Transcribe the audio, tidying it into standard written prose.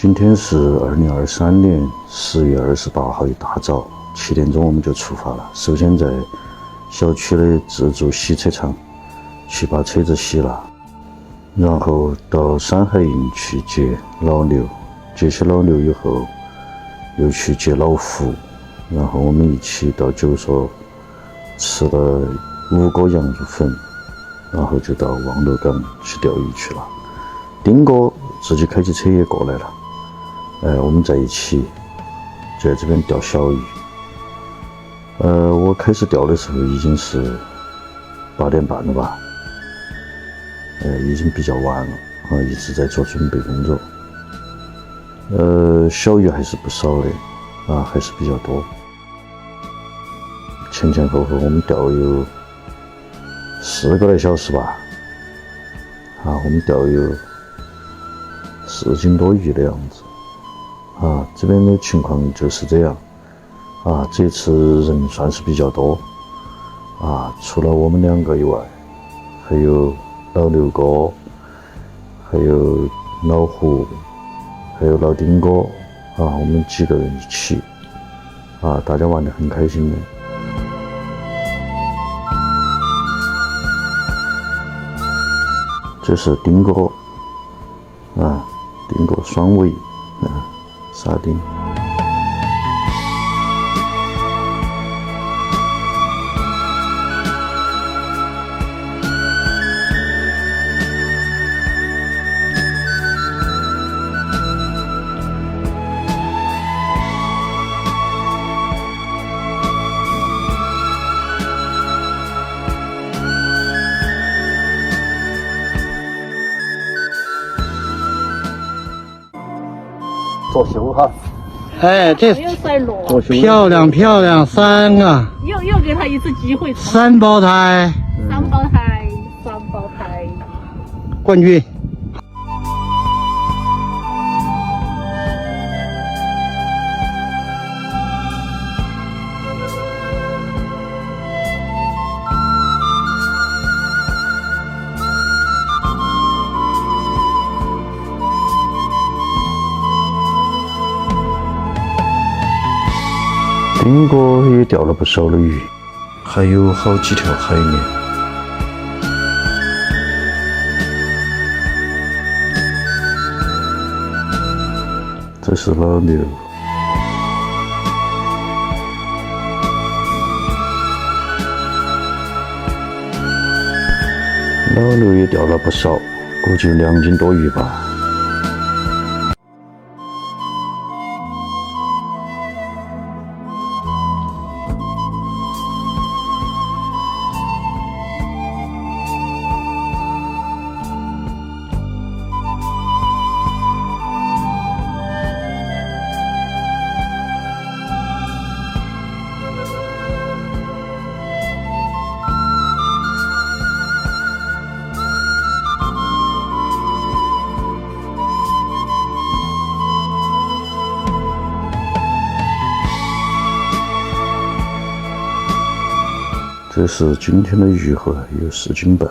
今天是2023年10月28号一大早7点钟我们就出发了。首先在小区的自助洗车场去把车子洗了，然后到山海营去接老刘，接起老刘以后又去接老胡，然后我们一起到酒所吃了5个羊肉粉，然后就到望楼港去钓鱼去了。丁哥自己开起车也过来了，我们在一起就在这边钓小鱼。我开始钓的时候已经是8点半了吧，已经比较晚了啊，一直在做准备工作。小鱼还是不少的啊，还是比较多。前后我们钓有4个来小时吧，啊，我们钓有4斤多鱼的样子。啊，这边的情况就是这样。啊，这次人算是比较多。啊，除了我们2个以外，还有老刘哥，还有老胡，还有老丁哥。啊，我们几个人一起。啊，大家玩得很开心的。这是丁哥，啊，丁哥双尾，沙丁。作秀哈，这漂亮3个，又给他一次机会，三胞胎冠军。丁哥也钓了不少的鱼，还有好几条海鲢。这是老刘，老刘也钓了不少，估计2斤多鱼吧。这是今天的鱼货，有4斤半。